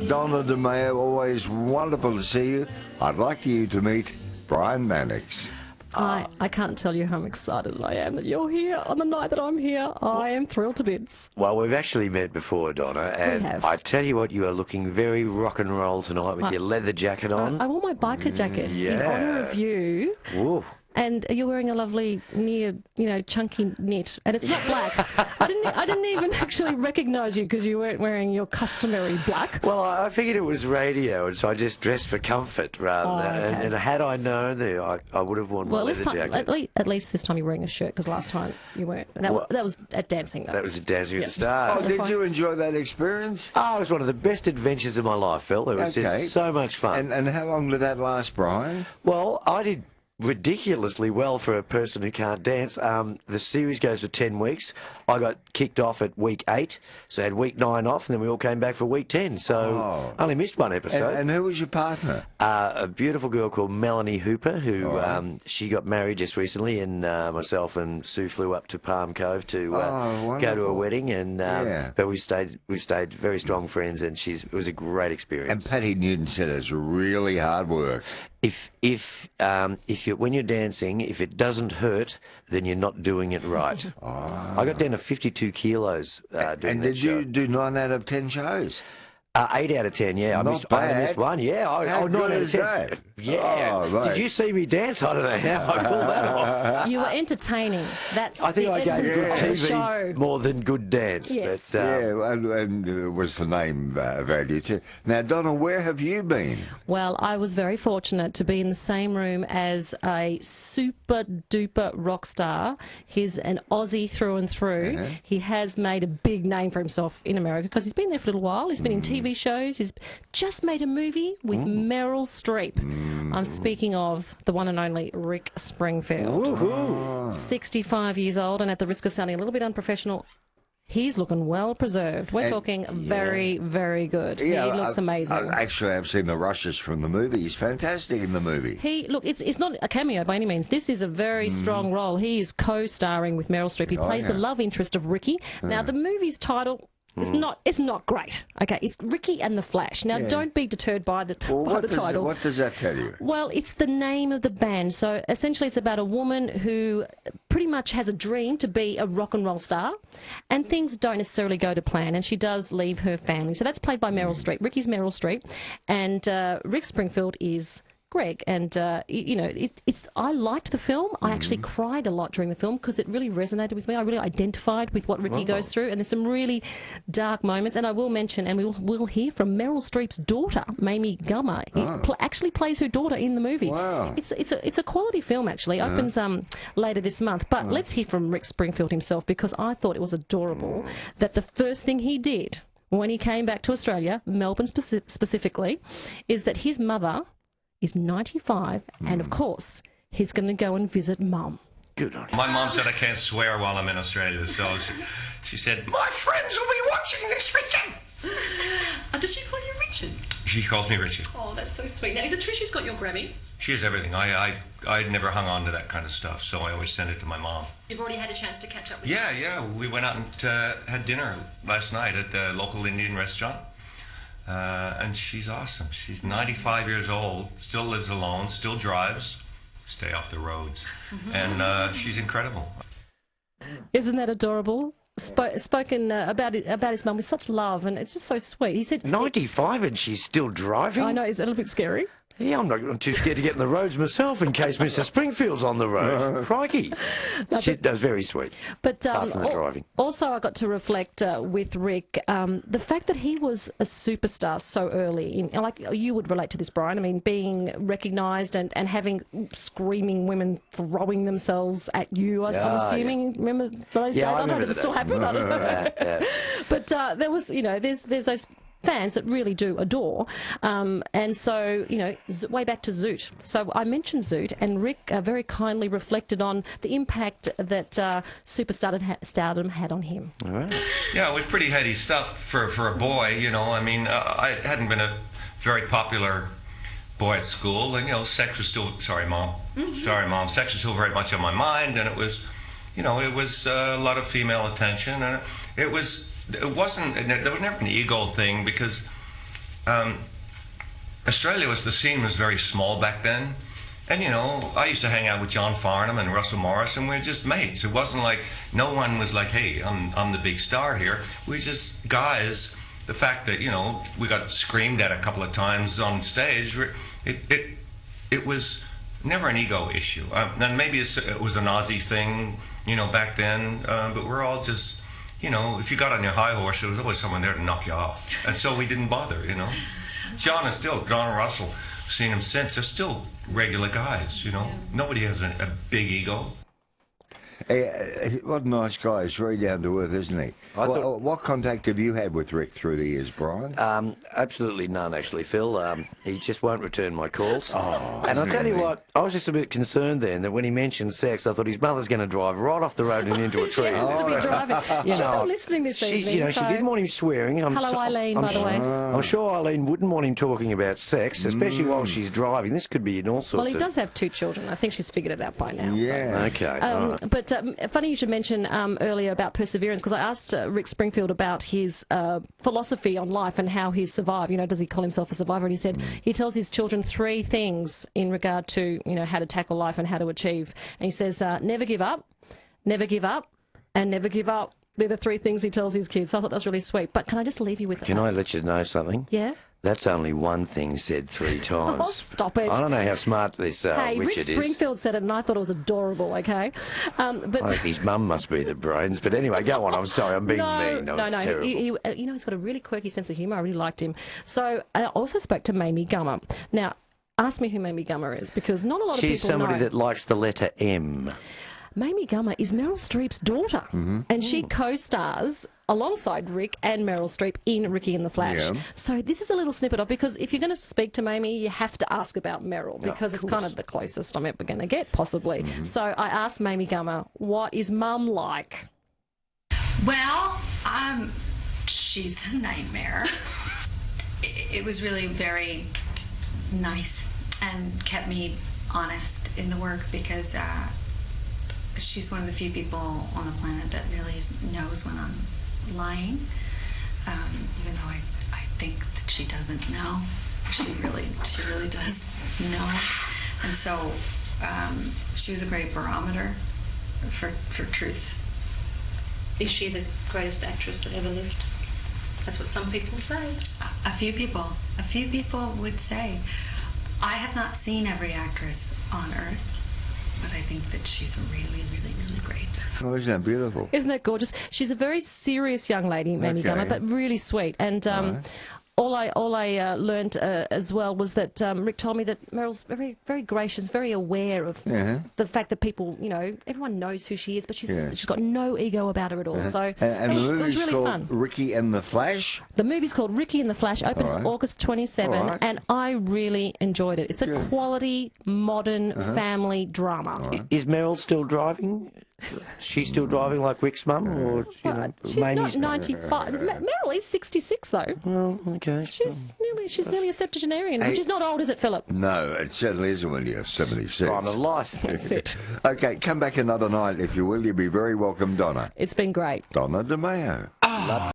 Donna Demaio, always wonderful to see you. I'd like you to meet Brian Mannix. I can't tell you how excited I am that you're here on the night that I'm here. I am thrilled to bits. Well, we've actually met before, Donna, and We have. I tell you what, you are looking very rock and roll tonight with your leather jacket on. I wore my biker jacket in honour of you. Ooh. And you're wearing a lovely, chunky knit, and it's not black. I didn't even actually recognise you because you weren't wearing your customary black. Well, I figured it was radio, and so I just dressed for comfort rather than. Okay. And had I known, I would have worn my leather jacket. At least this time you're wearing a shirt, because last time you weren't. That was at dancing, though. That was at Dancing at the Stars. Oh, did you enjoy that experience? Oh, it was one of the best adventures of my life, Phil. It was just so much fun. And how long did that last, Brian? Well, I did ridiculously well for a person who can't dance. The series goes for 10 weeks. I got kicked off at week 8, so I had week 9 off, and then we all came back for week 10. So I only missed one episode. And who was your partner? A beautiful girl called Melanie Hooper, who she got married just recently, and myself and Sue flew up to Palm Cove to go to a wedding. And but we stayed very strong friends, and it was a great experience. And Patty Newton said it's really hard work. When you're dancing, if it doesn't hurt, then you're not doing it right. I got down to 52 kilos doing that. And did you do 9 out of 10 shows? 8 out of 10, yeah. Not bad. I missed one, yeah. How 9 good out of is 10. that? Yeah. Oh, right. Did you see me dance? I don't know how I pulled that off. You were entertaining. That's I think the I gave essence good of the TV show. more than good dance. Yes. But, and it was the name value too. Now, Donna, where have you been? Well, I was very fortunate to be in the same room as a super duper rock star. He's an Aussie through and through. He has made a big name for himself in America because he's been there for a little while. He's been in TV shows. He's just made a movie with Meryl Streep. I'm speaking of the one and only Rick Springfield. 65 years old, and at the risk of sounding a little bit unprofessional, he's looking well preserved. We're talking very, very good. Yeah, he looks amazing. Actually, I've seen the rushes from the movie. He's fantastic in the movie. It's not a cameo by any means. This is a very strong role. He is co-starring with Meryl Streep. He plays the love interest of Ricky. Now, the movie's title... It's not great. Okay, it's Ricky and the Flash. Now, don't be deterred by the title. What does that tell you? Well, it's the name of the band. So essentially, it's about a woman who pretty much has a dream to be a rock and roll star, and things don't necessarily go to plan, and she does leave her family. So that's played by Meryl Streep. Ricky's Meryl Streep, and Rick Springfield is Greg. And I liked the film. I actually cried a lot during the film because it really resonated with me. I really identified with what Ricky goes through, and there's some really dark moments. And I will mention, and we'll hear from Meryl Streep's daughter, Mamie Gummer. He actually plays her daughter in the movie. Wow. It's a quality film, actually. Opens later this month. But let's hear from Rick Springfield himself, because I thought it was adorable that the first thing he did when he came back to Australia, Melbourne specifically, is that his mother is 95, and of course, he's going to go and visit Mum. good on you. My mom said I can't swear while I'm in Australia, so she said, my friends will be watching this, Richard. Does she call you Richard? She calls me Richie. Oh, that's so sweet. Now, is it true she's got your Grammy? She has everything. I never hung on to that kind of stuff, so I always send it to my mom. You've already had a chance to catch up with her? Yeah. We went out and had dinner last night at the local Indian restaurant. And she's awesome. She's 95 years old, still lives alone, still drives. Stay off the roads. And she's incredible. Isn't that adorable? Spoken about his mum with such love, and it's just so sweet. He said 95 and she's still driving? I know, is that a little bit scary? Yeah, I'm too scared to get in the roads myself in case Mr. Springfield's on the road. Crikey. That's very sweet. But apart from the driving. Also, I got to reflect with Rick, the fact that he was a superstar so early. Like you would relate to this, Brian. I mean, being recognised and having screaming women throwing themselves at you, I'm assuming. Yeah. Remember those days? I don't know if it still happened. I don't know. But there was, there's those fans that really do adore, and so way back to Zoot. So I mentioned Zoot, and Rick very kindly reflected on the impact that superstardom had on him. All right. Yeah, it was pretty heady stuff for a boy. I mean, I hadn't been a very popular boy at school, and sex was still sex was still very much on my mind, and it was a lot of female attention, and there was never an ego thing, because Australia the scene was very small back then. And, you know, I used to hang out with John Farnham and Russell Morris, and we were just mates. It wasn't like, no one was like, hey, I'm the big star here. We were just guys. The fact that, you know, we got screamed at a couple of times on stage, it was never an ego issue. And maybe it was an Aussie thing, you know, back then, but we're all just, you know, if you got on your high horse, there was always someone there to knock you off. And so we didn't bother, you know. John and Russell, seen them since, they're still regular guys, you know. Nobody has a big ego. What a nice guy. He's very down to earth, isn't he? What contact have you had with Rick through the years, Brian? Absolutely none, actually, Phil. He just won't return my calls. Oh, and I'll tell you what, I was just a bit concerned then that when he mentioned sex, I thought his mother's going to drive right off the road and into a tree. She has to be driving. She's not listening this evening. You know, so... she didn't want him swearing. Hello, Eileen, by the way. I'm sure Eileen wouldn't want him talking about sex, especially while she's driving. This could be in all sorts of... Well, he does have 2 children. I think she's figured it out by now. Yeah. So. Okay. But funny you should mention earlier about perseverance, because I asked Rick Springfield about his philosophy on life and how he's survived. You know, does he call himself a survivor? And he said he tells his children 3 things in regard to, you know, how to tackle life and how to achieve. And he says, never give up, and never give up. They're the 3 things he tells his kids. So I thought that was really sweet. But can I just leave you with Can I let you know something? Yeah? That's only one thing said 3 times. Oh, stop it. I don't know how smart this hey, Rick Richard is. Springfield said it, and I thought it was adorable, okay? But I think his mum must be the brains. But anyway, go on. I'm sorry. I'm being mean. No, it's terrible. he, you know, he's got a really quirky sense of humour. I really liked him. So I also spoke to Mamie Gummer. Now, ask me who Mamie Gummer is, because not a lot of people know. She's somebody that likes the letter M. Mamie Gummer is Meryl Streep's daughter, and she co-stars alongside Rick and Meryl Streep in Ricky and the Flash. Yeah. So this is a little snippet of, because if you're going to speak to Mamie, you have to ask about Meryl, because it's kind of the closest I'm ever going to get, possibly. So I asked Mamie Gummer, what is Mum like? Well, she's a nightmare. It was really very nice and kept me honest in the work, because she's one of the few people on the planet that really knows when I'm lying, even though I think that she doesn't know. She really does know. And so she was a great barometer for truth. Is she the greatest actress that ever lived? That's what some people say. A few people would say. I have not seen every actress on Earth, but I think that she's really, really, really great. Oh, isn't that beautiful? Isn't that gorgeous? She's a very serious young lady, Mamie Gummer, but really sweet. And all I learned as well was that Rick told me that Meryl's very, very gracious, very aware of the fact that people, you know, everyone knows who she is, but she's got no ego about her at all. So and the movie's really called fun. Ricky and the Flash? The movie's called Ricky and the Flash, opens August 27, and I really enjoyed it. It's a quality, modern family drama. Is Meryl still driving? She's still driving like Rick's mum, or you know, she's Mamie's not 95. Meryl is 66 though. Well, okay. She's nearly a septuagenarian, which is not old, is it, Philip? No, it certainly isn't when you're 76. Time of life. That's it. Okay, come back another night if you will. You'll be very welcome, Donna. It's been great. Donna Demaio.